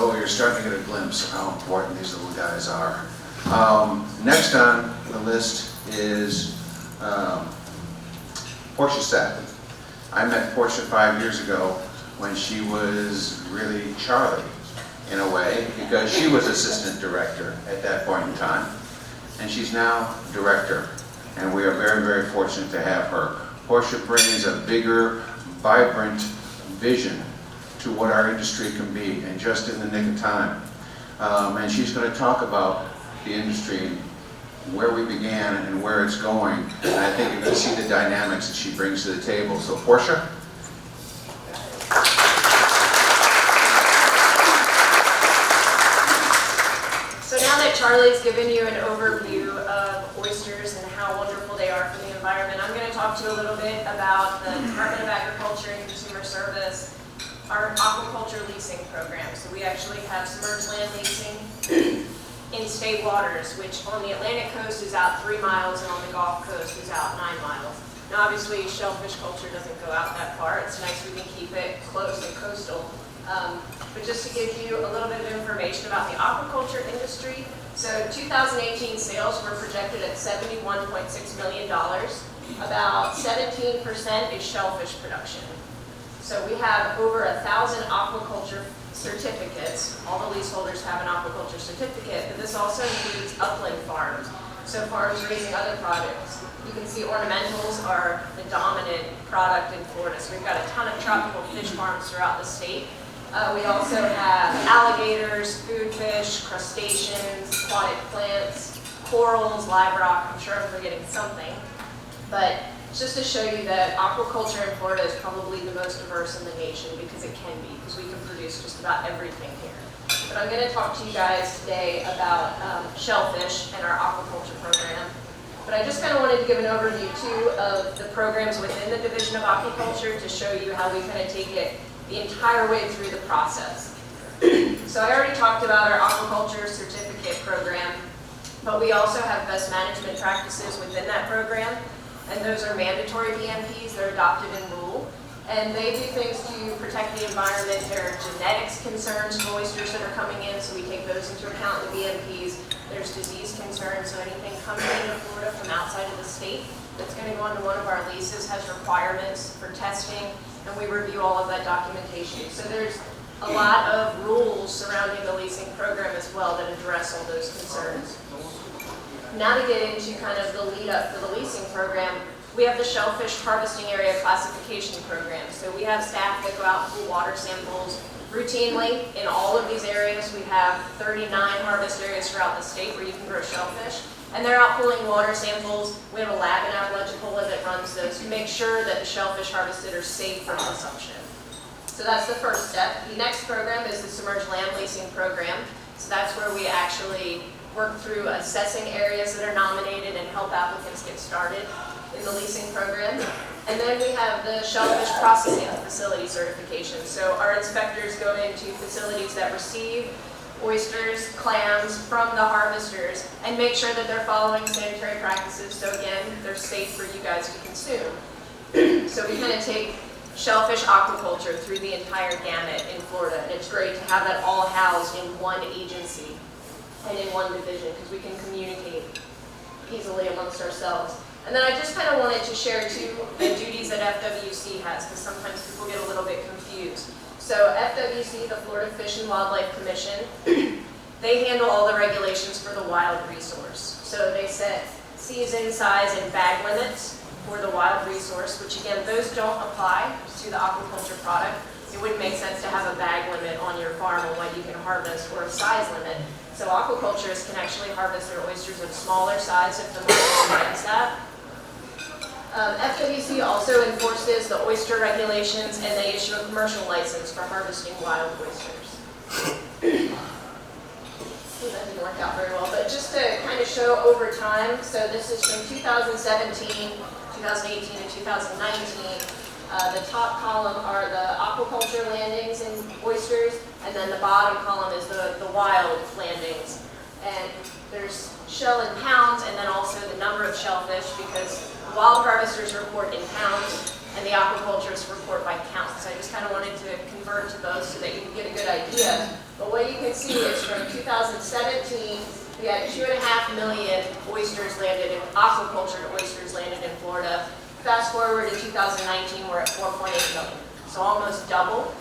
So you're starting to get a glimpse of how important these little guys are. Next on the list is Portia Sapp. I met Portia 5 years ago when she was really Charlie, in a way, because she was assistant director at that point in time, and she's now director, and we are very, very fortunate to have her. Portia brings a bigger, vibrant vision to what our industry can be, and just in the nick of time. And she's going to talk about the industry, where we began and where it's going, and I think you can see the dynamics that she brings to the table. So Portia? So now that Charlie's given you an overview of oysters and how wonderful they are for the environment, I'm going to talk to you a little bit about the Department of Agriculture and Consumer Service, our aquaculture leasing program. So we actually have submerged land leasing in state waters, which on the Atlantic coast is out 3 miles and on the Gulf Coast is out 9 miles. Now obviously shellfish culture doesn't go out that far. It's nice we can keep it close and coastal. But just to give you a little bit of information about the aquaculture industry, so 2018 sales were projected at $71.6 million. About 17% is shellfish production. So we have over 1,000 aquaculture certificates. All the leaseholders have an aquaculture certificate, but this also includes upland farms, so farms raising other products. You can see ornamentals are the dominant product in Florida, so we've got a ton of tropical fish farms throughout the state. We also have alligators, food fish, crustaceans, aquatic plants, corals, live rock. I'm sure I'm forgetting something, but just to show you that aquaculture in Florida is probably the most diverse in the nation, because it can be, because we can produce just about everything here. But I'm going to talk to you guys today about shellfish and our aquaculture program. But I just kind of wanted to give an overview too of the programs within the Division of Aquaculture to show you how we kind of take it the entire way through the process. So I already talked about our aquaculture certificate program, but we also have best management practices within that program. And those are mandatory BMPs. They're adopted in rule. And they do things to protect the environment. There are genetics concerns for oysters that are coming in, so we take those into account in the BMPs. There's disease concerns, so anything coming into Florida from outside of the state that's going to go onto one of our leases has requirements for testing, and we review all of that documentation. So there's a lot of rules surrounding the leasing program as well that address all those concerns. Now to get into kind of the lead up for the leasing program, we have the shellfish harvesting area classification program. So we have staff that go out and pull water samples routinely. In all of these areas, we have 39 harvest areas throughout the state where you can grow shellfish. And they're out pulling water samples. We have a lab in Aquaculture that runs those to make sure that the shellfish harvested are safe for consumption. So that's the first step. The next program is the submerged land leasing program. So that's where we actually work through assessing areas that are nominated and help applicants get started in the leasing program. And then we have the shellfish processing facility certification. So our inspectors go into facilities that receive oysters, clams from the harvesters and make sure that they're following sanitary practices. So again, they're safe for you guys to consume. So we kind of take shellfish aquaculture through the entire gamut in Florida. And it's great to have that all housed in one agency and in one division, because we can communicate easily amongst ourselves. And then I just kind of wanted to share too the duties that FWC has, because sometimes people get a little bit confused. So FWC, the Florida Fish and Wildlife Commission, they handle all the regulations for the wild resource. So they set season, size, and bag limits for the wild resource, which again, those don't apply to the aquaculture product. It wouldn't make sense to have a bag limit on your farm on what you can harvest, or a size limit. So aquaculturists can actually harvest their oysters of smaller size if the market demands that. FWC also enforces the oyster regulations, and they issue a commercial license for harvesting wild oysters. That didn't work out very well, but just to kind of show over time, so this is from 2017, 2018, and 2019. The top column are the aquaculture landings in oysters, and then the bottom column is the wild landings. And there's shell in pounds, and then also the number of shellfish, because wild harvesters report in pounds, and the aquaculturist report by count. So I just kind of wanted to convert to both so that you can get a good idea. But what you can see is from 2017, we had 2.5 million oysters landed in aquaculture oysters landed in Florida. Fast forward to 2019, we're at 4.8 million, so almost double.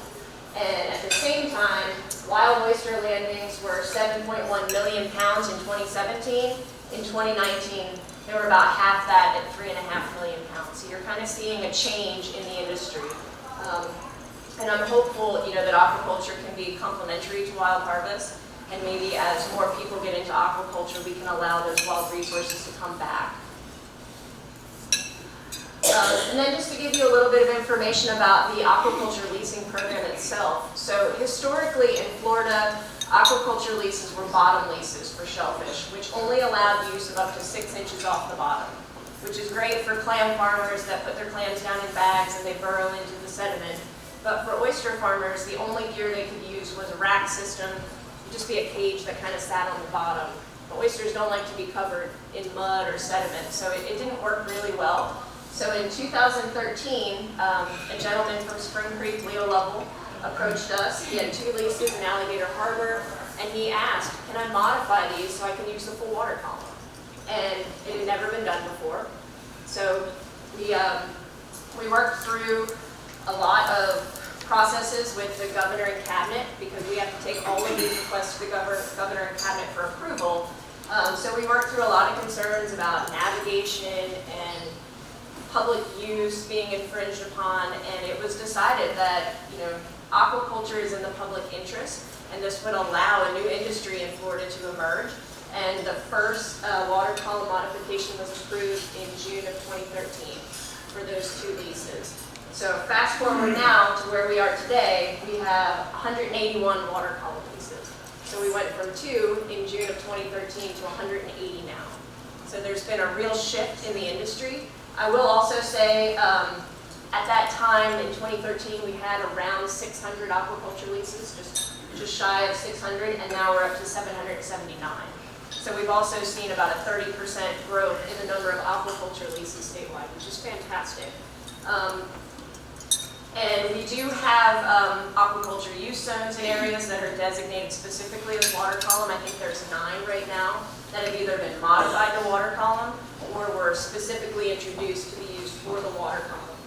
And at the same time, wild oyster landings were 7.1 million pounds in 2017. In 2019, they were about half that at 3.5 million pounds. So you're kind of seeing a change in the industry. And I'm hopeful, that aquaculture can be complementary to wild harvest. And maybe as more people get into aquaculture, we can allow those wild resources to come back. And then just to give you a little bit of information about the aquaculture leasing program itself. So historically in Florida, aquaculture leases were bottom leases for shellfish, which only allowed use of up to 6 inches off the bottom, which is great for clam farmers that put their clams down in bags and they burrow into the sediment. But for oyster farmers, the only gear they could use was a rack system. It'd just be a cage that kind of sat on the bottom. But oysters don't like to be covered in mud or sediment, so it didn't work really well. So in 2013, a gentleman from Spring Creek, Leo Lovell, approached us. He had 2 leases in Alligator Harbor, and he asked, can I modify these so I can use the full water column? And it had never been done before. So we worked through a lot of processes with the governor and cabinet because we have to take all of these requests to the governor and cabinet for approval. So we worked through a lot of concerns about navigation and public use being infringed upon, and it was decided that aquaculture is in the public interest, and this would allow a new industry in Florida to emerge. And the first water column modification was approved in June of 2013 for those 2 leases. So fast forward now to where we are today, we have 181 water column leases. So we went from 2 in June of 2013 to 180 now. So there's been a real shift in the industry. I will also say, at that time in 2013, we had around 600 aquaculture leases, just shy of 600, and now we're up to 779. So we've also seen about a 30% growth in the number of aquaculture leases statewide, which is fantastic. And we do have aquaculture use zones in areas that are designated specifically as water column. I think there's 9 right now that have either been modified to water column or were specifically introduced to be used for the water column.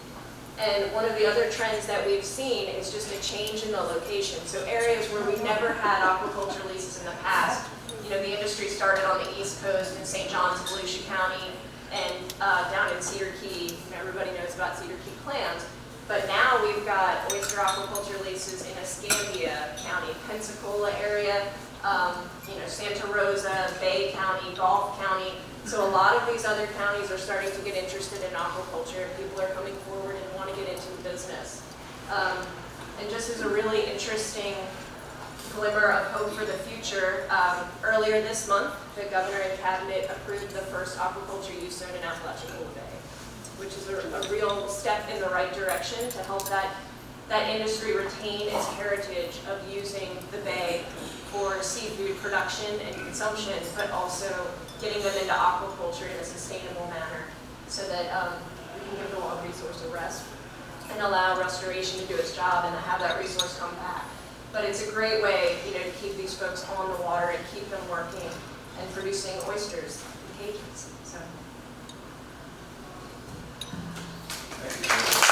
And one of the other trends that we've seen is just a change in the location. So areas where we never had aquaculture leases in the past, the industry started on the East Coast in St. John's, Volusia County, and down in Cedar Key. Everybody knows about Cedar Key clams. But now we've got oyster aquaculture leases in Escambia County, Pensacola area, Santa Rosa, Bay County, Gulf County. So a lot of these other counties are starting to get interested in aquaculture, and people are coming forward and want to get into the business. And just as a really interesting glimmer of hope for the future, earlier this month, the governor and cabinet approved the first aquaculture use zone in Apalachicola Bay, which is a real step in the right direction to help that industry retain its heritage of using the bay for seafood production and consumption, but also getting them into aquaculture in a sustainable manner so that we can give the wild resource a rest and allow restoration to do its job and have that resource come back. But it's a great way, to keep these folks on the water and keep them working and producing oysters in cages. So. Thank you.